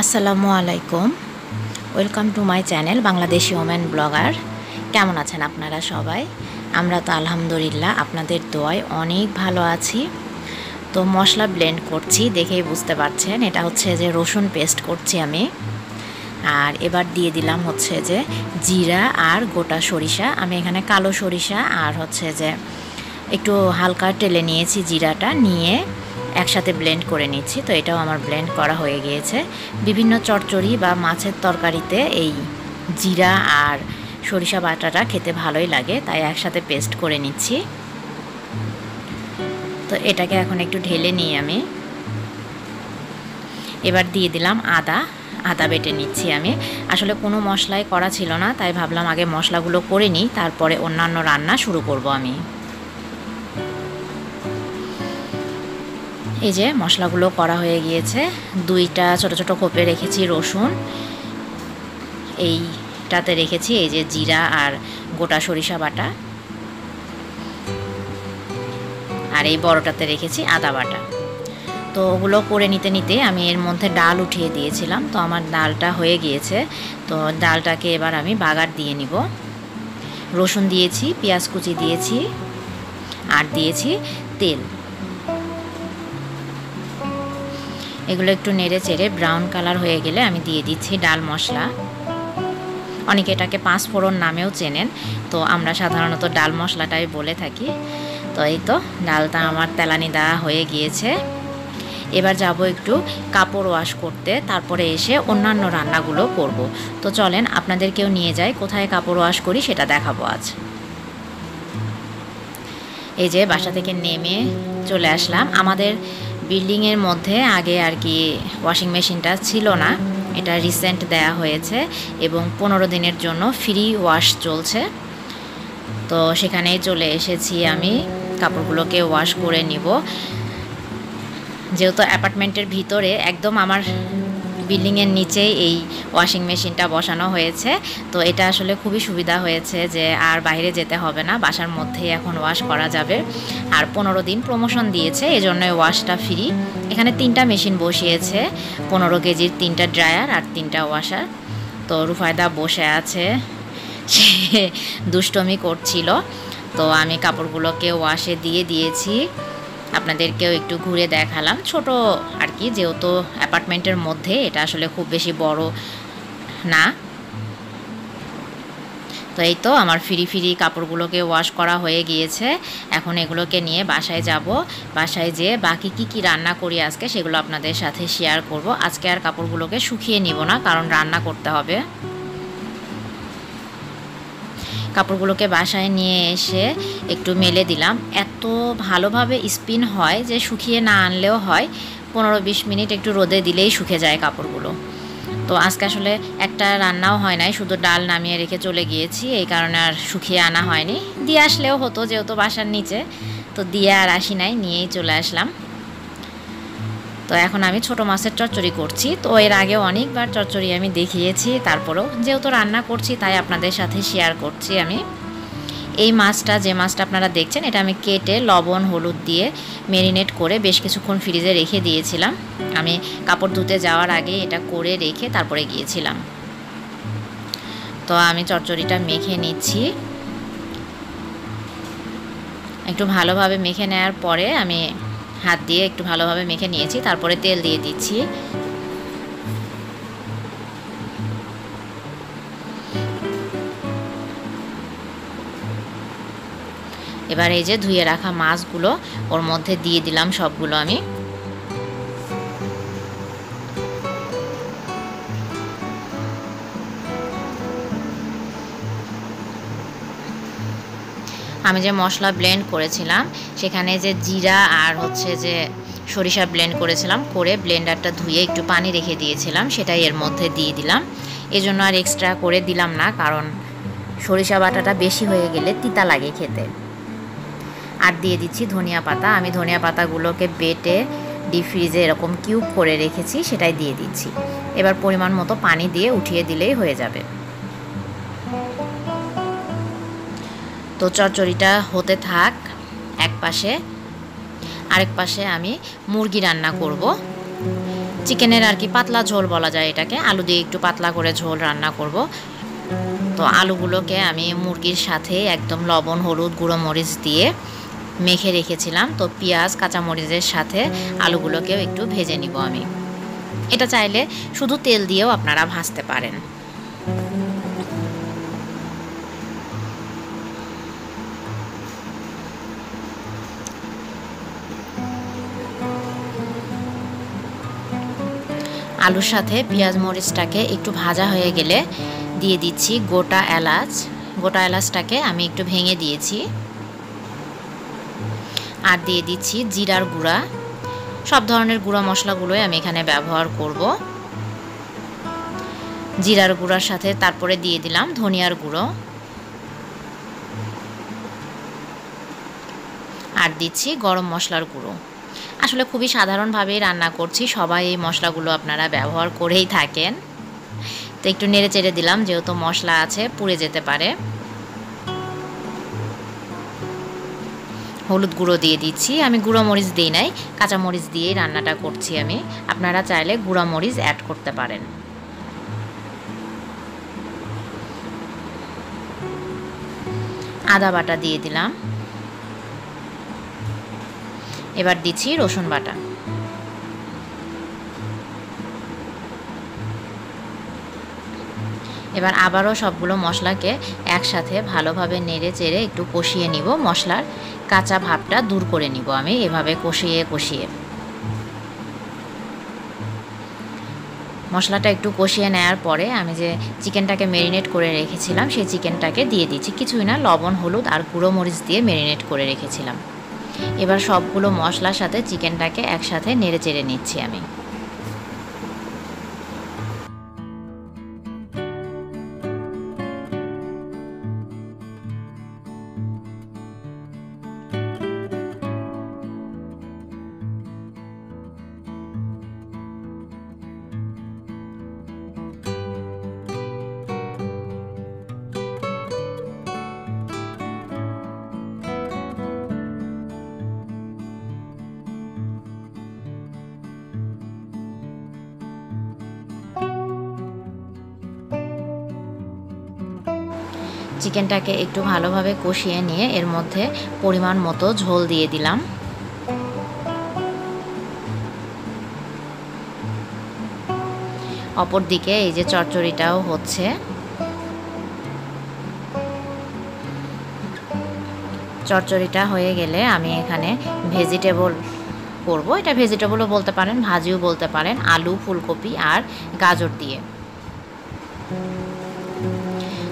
আসসালামু আলাইকুম। Welcome to my channel Bangladeshi women blogger. কেমন আছেন আপনারা সবাই? আমরা তো আলহামদুলিল্লাহ আপনাদের দোয়ায় অনেক ভালো আছি। তো মশলা ব্লেন্ড করছি, দেখেই বুঝতে পারছেন এটা হচ্ছে যে রসুন পেস্ট করছি আমি। আর এবার দিয়ে দিলাম হচ্ছে যে জিরা আর গোটা সরিষা। আমি এখানে কালো সরিষা আর হচ্ছে যে একটু হালকা টেলে নিয়েছি, জিরাটা নিয়ে একসাথে ব্লেন্ড করে নিচ্ছি। তো এটাও আমার ব্লেন্ড করা হয়ে গিয়েছে। বিভিন্ন চচ্চড়ি বা মাছের তরকারিতে এই জিরা আর সরিষা বাটাটা খেতে ভালোই লাগে, তাই একসাথে পেস্ট করে নিচ্ছি। তো এটাকে এখন একটু ঢেলে নিই আমি। এবার দিয়ে দিলাম আদা বেটে নিচ্ছি আমি। আসলে কোনো মশলাই করা ছিল না, তাই ভাবলাম আগে মশলাগুলো করে নিই, তারপরে অন্যান্য রান্না শুরু করব আমি। এই যে মশলাগুলো করা হয়ে গিয়েছে। দুইটা ছোট ছোট কোপে রেখেছি রসুন, এইটাতে রেখেছি এই যে জিরা আর গোটা সরিষা বাটা, আর এই বড়টাতে রেখেছি আদা বাটা। তো ওগুলো করে নিতে নিতে আমি এর মধ্যে ডাল উঠিয়ে দিয়েছিলাম। তো আমার ডালটা হয়ে গিয়েছে। তো ডালটাকে এবার আমি বাগার দিয়ে নিব। রসুন দিয়েছি, পেঁয়াজ কুচি দিয়েছি, আর দিয়েছি তেল। এগুলো একটু নেড়ে চেড়ে ব্রাউন কালার হয়ে গেলে আমি দিয়ে দিচ্ছি ডাল মশলা। অনেকে এটাকে পাঁচফোড়ন নামেও চেনেন, তো আমরা সাধারণত ডাল মশলাটাই বলে থাকি। তো এই তো ডালটা আমার তেলানি দেওয়া হয়ে গিয়েছে। এবার যাব একটু কাপড় ওয়াশ করতে, তারপরে এসে অন্যান্য রান্নাগুলো করব। তো চলেন আপনাদেরকেও নিয়ে যাই, কোথায় কাপড় ওয়াশ করি সেটা দেখাবো আজ। এই যে বাসা থেকে নেমে চলে আসলাম। আমাদের বিল্ডিংয়ের মধ্যে আগে আর কি ওয়াশিং মেশিনটা ছিল না, এটা রিসেন্ট দেয়া হয়েছে এবং 15 দিনের জন্য ফ্রি ওয়াশ চলছে। তো সেখানেই চলে এসেছি আমি কাপড়গুলোকে ওয়াশ করে নিব। যেহেতু অ্যাপার্টমেন্টের ভিতরে একদম আমার বিল্ডিংয়ের নিচেই এই ওয়াশিং মেশিনটা বসানো হয়েছে, তো এটা আসলে খুবই সুবিধা হয়েছে যে আর বাইরে যেতে হবে না, বাসার মধ্যেই এখন ওয়াশ করা যাবে। আর 15 দিন প্রমোশন দিয়েছে, এজন্য ওয়াশটা ফ্রি। এখানে 3টা মেশিন বসিয়েছে, 15 কেজির 3টা ড্রায়ার আর 3টা ওয়াশার। তো রুফায়দা বসে আছে, সে দুষ্টমি করছিল। তো আমি কাপড়গুলোকে ওয়াশে দিয়ে দিয়েছি, আপনাদেরকেও একটু ঘুরে দেখালাম। ছোট আর কি, যেহেতু অ্যাপার্টমেন্টের মধ্যে, এটা আসলে খুব বেশি বড় না। তো এই তো আমার ফ্রি কাপড়গুলোকে ওয়াশ করা হয়ে গিয়েছে। এখন এগুলোকে নিয়ে বাসায় যাব। বাসায় যেয়ে বাকি কি রান্না করি আজকে সেগুলো আপনাদের সাথে শেয়ার করব। আজকে আর কাপড়গুলোকে শুকিয়ে নিব না, কারণ রান্না করতে হবে। কাপড়গুলোকে বাসায় নিয়ে এসে একটু মেলে দিলাম। এত ভালোভাবে স্পিন হয় যে শুকিয়ে না আনলেও হয়, 15-20 মিনিট একটু রোদে দিলেই শুকে যায় কাপড়গুলো। তো আজকে আসলে একটা রান্নাও হয় নাই, শুধু ডাল নামিয়ে রেখে চলে গিয়েছি, এই কারণে আর শুকিয়ে আনা হয়নি। দিয়ে আসলেও হতো, যেহেতু বাসার নিচে, তো দিয়ে আর আসি নাই, নিয়েই চলে আসলাম। তো এখন আমি ছোট মাছের চচ্চড়ি করছি। তো এর আগে অনেকবার চচ্চড়ি আমি দেখিয়েছি, তারপরেও যেহেতু রান্না করছি তাই আপনাদের সাথে শেয়ার করছি আমি। এই মাছটা, যে মাছটা আপনারা দেখছেন, এটা আমি কেটে লবণ হলুদ দিয়ে ম্যারিনেট করে বেশ কিছুক্ষণ ফ্রিজে রেখে দিয়েছিলাম। আমি কাপড় ধুতে যাওয়ার আগে এটা করে রেখে তারপরে গিয়েছিলাম। তো আমি চচ্চড়িটা মেখে নিচ্ছি। একটু ভালোভাবে মেখে নেওয়ার পরে আমি হাত দিয়ে একটু ভালোভাবে মেখে নিয়েছি, তারপরে তেল দিয়ে দিচ্ছি। এবার এই যে ধুয়ে রাখা মাছগুলো ওর মধ্যে দিয়ে দিলাম সবগুলো আমি। আমি যে মশলা ব্লেন্ড করেছিলাম, সেখানে যে জিরা আর হচ্ছে যে সরিষা ব্লেন্ড করেছিলাম, করে ব্লেন্ডারটা ধুয়ে একটু পানি রেখে দিয়েছিলাম, সেটাই এর মধ্যে দিয়ে দিলাম। এজন্য আর এক্সট্রা করে দিলাম না, কারণ সরিষা বাটাটা বেশি হয়ে গেলে তিতা লাগে খেতে। আর দিয়ে দিচ্ছি ধনিয়া পাতা। আমি ধনিয়া পাতাগুলোকে বেটে ডিপ ফ্রিজে এরকম কিউব করে রেখেছি, সেটাই দিয়ে দিচ্ছি। এবার পরিমাণ মতো পানি দিয়ে উঠিয়ে দিলেই হয়ে যাবে। তো চচ্চড়িটা হতে থাক এক পাশে, আরেক পাশে আমি মুরগি রান্না করব। চিকেনের আর কি পাতলা ঝোল বলা যায় এটাকে, আলু দিয়ে একটু পাতলা করে ঝোল রান্না করব। তো আলুগুলোকে আমি মুরগির সাথে একদম লবণ, হলুদ, গুঁড়ো মরিচ দিয়ে মেখে রেখেছিলাম। তো পেঁয়াজ, কাঁচামরিচের সাথে আলুগুলোকেও একটু ভেজে নিব আমি। এটা চাইলে শুধু তেল দিয়েও আপনারা ভাজতে পারেন। আলুর সাথে পেঁয়াজ মরিচটাকে একটু ভাজা হয়ে গেলে দিয়ে দিচ্ছি গোটা এলাচ। গোটা এলাচটাকে আমি একটু ভেঙে দিয়েছি। আর দিয়ে দিচ্ছি জিরার গুঁড়া। সব ধরনের গুঁড়া মশলাগুলোই আমি এখানে ব্যবহার করব। জিরার গুঁড়ার সাথে তারপরে দিয়ে দিলাম ধনিয়ার গুঁড়ো, আর দিচ্ছি গরম মশলার গুঁড়ো। আসলে খুবই সাধারণভাবেই রান্না করছি, সবাই এই মশলাগুলো আপনারা ব্যবহার করেই থাকেন। তো একটু নেড়ে চেড়ে দিলাম, যেহেতু মশলা আছে পুড়ে যেতে পারে। হলুদ গুঁড়ো দিয়ে দিচ্ছি। আমি গুঁড়ো মরিচ দিই নাই, কাঁচা মরিচ দিয়েই রান্নাটা করছি আমি। আপনারা চাইলে গুঁড়ো মরিচ অ্যাড করতে পারেন। আদা বাটা দিয়ে দিলাম। এবার দিচ্ছি রসুন বাটা। এবার আবারও সবগুলো মশলাকে একসাথে ভালোভাবে নেড়ে চেড়ে একটু কষিয়ে নিব। মশলার কাঁচা ভাবটা দূর করে নিব আমি এভাবে কষিয়ে কষিয়ে। মশলাটা একটু কষিয়ে নেওয়ার পরে আমি যে চিকেনটাকে ম্যারিনেট করে রেখেছিলাম সেই চিকেনটাকে দিয়ে দিচ্ছি। কিছুই না, লবণ, হলুদ আর গুঁড়ো মরিচ দিয়ে ম্যারিনেট করে রেখেছিলাম। এবার সবগুলো মশলার সাথে চিকেনটাকে একসাথে নেড়ে চেড়ে নিচ্ছি আমি। চিকেনটাকে একটু ভালোভাবে কষিয়ে নিয়ে এর মধ্যে পরিমাণ মতো ঝোল দিয়ে দিলাম। অপর দিকে এই যে চচ্চড়িটাও হচ্ছে। চচ্চড়িটা হয়ে গেলে আমি এখানে ভেজিটেবল করব। এটা ভেজিটেবলও বলতে পারেন, ভাজিও বলতে পারেন, আলু, ফুলকপি আর গাজর দিয়ে।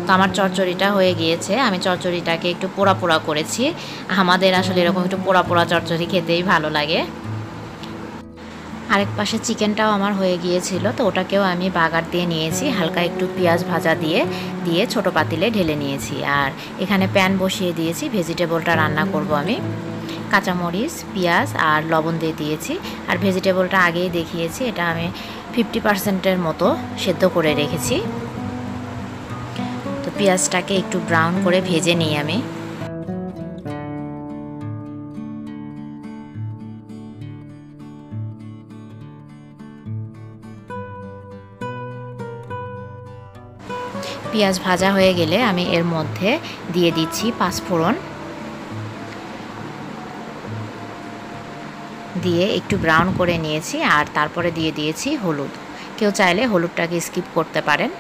তো আমার চচ্চড়িটা হয়ে গিয়েছে। আমি চচ্চড়িটাকে একটু পোড়া পোড়া করেছি। আমাদের আসলে এরকম একটু পোড়া পোড়া চচ্চড়ি খেতেই ভালো লাগে। আরেক পাশে চিকেনটাও আমার হয়ে গিয়েছিল, তো ওটাকেও আমি বাগার দিয়ে নিয়েছি। হালকা একটু পেঁয়াজ ভাজা দিয়ে ছোটো পাতিলে ঢেলে নিয়েছি। আর এখানে প্যান বসিয়ে দিয়েছি, ভেজিটেবলটা রান্না করব আমি। কাঁচামরিচ, পেঁয়াজ আর লবণ দিয়ে দিয়েছি। আর ভেজিটেবলটা আগেই দেখিয়েছি, এটা আমি 50% মতো সেদ্ধ করে রেখেছি। তো পেঁয়াজটাকে একটু ব্রাউন করে ভেজে নিই আমি। পেঁয়াজ ভাজা হয়ে গেলে আমি এর মধ্যে দিয়ে দিচ্ছি পাঁচফোড়ন, দিয়ে একটু ব্রাউন করে নিয়েছি। আর তারপরে দিয়ে দিয়েছি হলুদ। কেউ চাইলে হলুদটাকে স্কিপ করতে পারেন।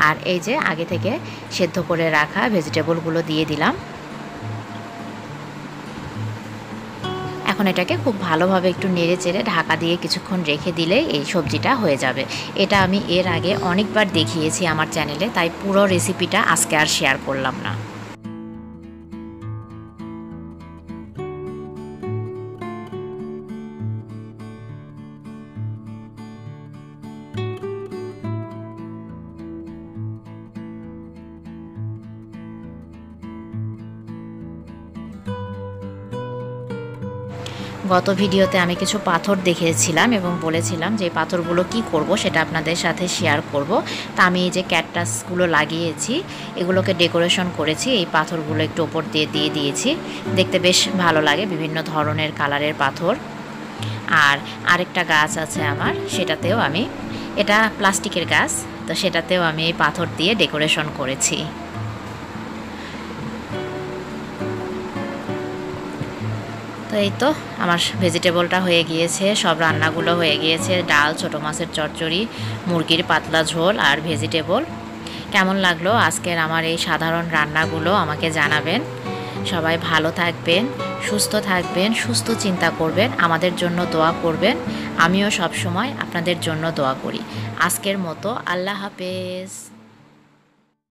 আর এই যে আগে থেকে সেদ্ধ করে রাখা ভেজিটেবলগুলো দিয়ে দিলাম। এখন এটাকে খুব ভালোভাবে একটু নেড়ে চেড়ে ঢাকা দিয়ে কিছুক্ষণ রেখে দিলেই এই সবজিটা হয়ে যাবে। এটা আমি এর আগে অনেকবার দেখিয়েছি আমার চ্যানেলে, তাই পুরো রেসিপিটা আজকে আর শেয়ার করলাম না। গত ভিডিওতে আমি কিছু পাথর দেখিয়েছিলাম এবং বলেছিলাম যে এই পাথরগুলো কি করব সেটা আপনাদের সাথে শেয়ার করব। তা আমি এই যে ক্যাকটাসগুলো লাগিয়েছি, এগুলোকে ডেকোরেশন করেছি। এই পাথরগুলো একটু ওপর দিয়ে দিয়েছি, দেখতে বেশ ভালো লাগে, বিভিন্ন ধরনের কালারের পাথর। আর আরেকটা গাছ আছে আমার, সেটাতেও আমি, এটা প্লাস্টিকের গাছ, তো সেটাতেও আমি এই পাথর দিয়ে ডেকোরেশন করেছি। তো এই তো আমার ভেজিটেবলটা হয়ে গিয়েছে, সব রান্নাগুলো হয়ে গিয়েছে, ডাল, ছোটো মাছের চচ্চড়ি, মুরগির পাতলা ঝোল আর ভেজিটেবল। কেমন লাগলো আজকের আমার এই সাধারণ রান্নাগুলো আমাকে জানাবেন। সবাই ভালো থাকবেন, সুস্থ থাকবেন, সুস্থ চিন্তা করবেন, আমাদের জন্য দোয়া করবেন। আমিও সব সময় আপনাদের জন্য দোয়া করি। আজকের মতো আল্লাহ হাফেজ।